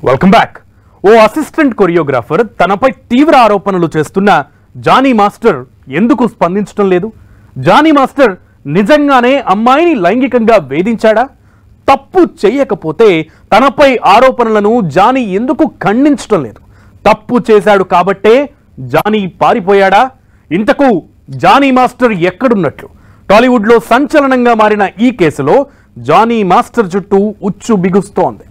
Welcome back. ఓ assistant choreographer తనపై తీవ్ర ఆరోపణలు చేస్తున్న జానీ మాస్టర్ ఎందుకు స్పందించడం లేదు? జానీ మాస్టర్ నిజంగానే అమ్మాయిని లైంగికంగా వేధించాడా? తప్పు చేయకపోతే తనపై ఆరోపణలను జానీ ఎందుకు ఖండించడం లేదు? తప్పు చేశాడు కాబట్టే జానీ పారిపోయాడా? ఇంతకు జానీ మాస్టర్ ఎక్కడున్నట్లు? టాలీవుడ్ లో సంచలనంగా మారిన ఈ కేసులో జానీ మాస్టర్ చుట్టూ ఉచ్చు బిగుస్తోంది.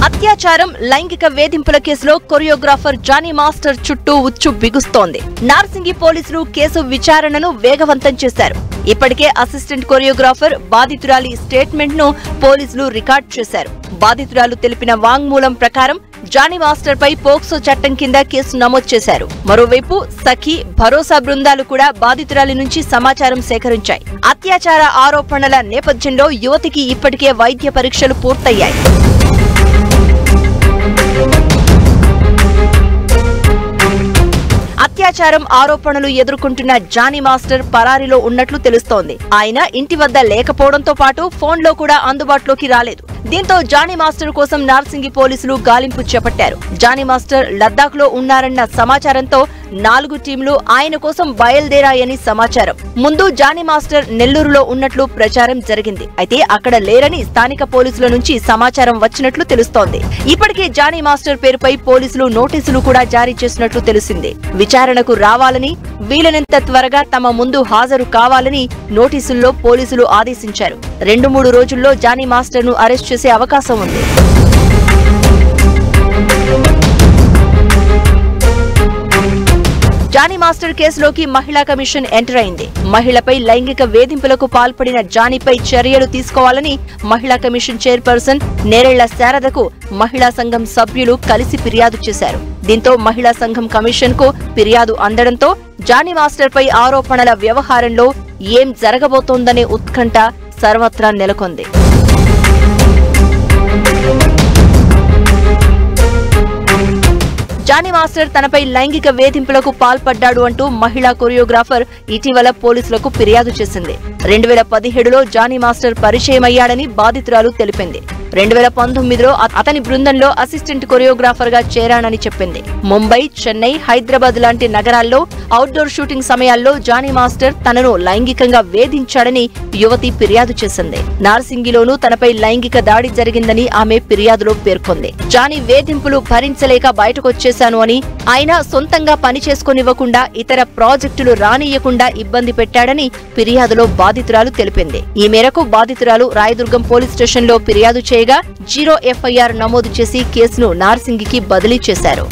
అత్యాచారం, లైంగిక వేధింపుల కేసులో కొరియోగ్రాఫర్ జానీ మాస్టర్ చుట్టూ ఉచ్చు బిగుస్తోంది. నార్సింగి పోలీసులు కేసు విచారణను వేగవంతం చేశారు. ఇప్పటికే అసిస్టెంట్ కొరియోగ్రాఫర్ బాధితురాలి స్టేట్మెంట్ ను పోలీసులు రికార్డ్ చేశారు. బాధితురాలు తెలిపిన వాంగ్మూలం ప్రకారం జానీ మాస్టర్ పై పోక్సో చట్టం కింద కేసు నమోదు చేశారు. మరోవైపు సఖి, భరోసా బృందాలు కూడా బాధితురాలి నుంచి సమాచారం సేకరించాయి. అత్యాచార ఆరోపణల నేపథ్యంలో యువతికి ఇప్పటికే వైద్య పరీక్షలు పూర్తయ్యాయి. అత్యాచారం ఆరోపణలు ఎదుర్కొంటున్న జానీ మాస్టర్ పరారీలో ఉన్నట్లు తెలుస్తోంది. ఆయన ఇంటి వద్ద లేకపోవడంతో పాటు ఫోన్లో కూడా అందుబాటులోకి రాలేదు. దీంతో జానీ మాస్టర్ కోసం నార్సింగి పోలీసులు గాలింపు చేపట్టారు. జానీ మాస్టర్ లద్దాఖ్ లో ఉన్నారన్న సమాచారంతో 4 టీంలు ఆయన కోసం బయలుదేరాయని సమాచారం. ముందు జానీ మాస్టర్ నెల్లూరులో ఉన్నట్లు ప్రచారం జరిగింది. అయితే అక్కడ లేరని స్థానిక పోలీసుల నుంచి సమాచారం వచ్చినట్లు తెలుస్తోంది. ఇప్పటికే జానీ మాస్టర్ పేరుపై పోలీసులు నోటీసులు కూడా జారీ చేసినట్లు తెలిసింది. విచారణకు రావాలని, వీలైనంత త్వరగా తమ ముందు హాజరు కావాలని నోటీసుల్లో పోలీసులు ఆదేశించారు. 2-3 రోజుల్లో జానీ మాస్టర్ ను అరెస్ట్ చేసే అవకాశం ఉంది. జానీ మాస్టర్ కేసులోకి మహిళా కమిషన్ ఎంటర్ అయింది. మహిళపై లైంగిక వేధింపులకు పాల్పడిన జానీపై చర్యలు తీసుకోవాలని మహిళా కమిషన్ చైర్పర్సన్ నేరెళ్ల శారదకు మహిళా సంఘం సభ్యులు కలిసి ఫిర్యాదు చేశారు. దీంతో మహిళా సంఘం కమిషన్ కు ఫిర్యాదు అందడంతో జానీ మాస్టర్ పై ఆరోపణల వ్యవహారంలో ఏం జరగబోతోందనే ఉత్కంఠ సర్వత్రా నెలకొంది. జానీ మాస్టర్ తనపై లైంగిక వేధింపులకు పాల్పడ్డాడు అంటూ మహిళా కొరియోగ్రాఫర్ ఇటీవల పోలీసులకు ఫిర్యాదు చేసింది. 2017లో జానీ మాస్టర్ పరిచయమయ్యాడని బాధితురాలు తెలిపింది. 2019లో అతని బృందంలో అసిస్టెంట్ కొరియోగ్రాఫర్ గా చేరానని చెప్పింది. ముంబై, చెన్నై, హైదరాబాద్ లాంటి నగరాల్లో అవుట్డోర్ షూటింగ్ సమయాల్లో జానీ మాస్టర్ తనను లైంగికంగా వేధించాడని యువతి ఫిర్యాదు చేసింది. నార్సింగిలోనూ తనపై లైంగిక దాడి జరిగిందని ఆమె ఫిర్యాదులో పేర్కొంది. జానీ వేధింపులు భరించలేక బయటకొచ్చేశాను అని, ఆయన సొంతంగా పని చేసుకోనివ్వకుండా ఇతర ప్రాజెక్టులు రానియ్యకుండా ఇబ్బంది పెట్టాడని ఫిర్యాదులో బాధితురాలు తెలిపింది. ఈ మేరకు బాధితురాలు రాయదుర్గం పోలీస్ స్టేషన్లో ఫిర్యాదు చేయగా 0 FIR నమోదు చేసి కేసును నార్సింగికి బదిలీ చేశారు.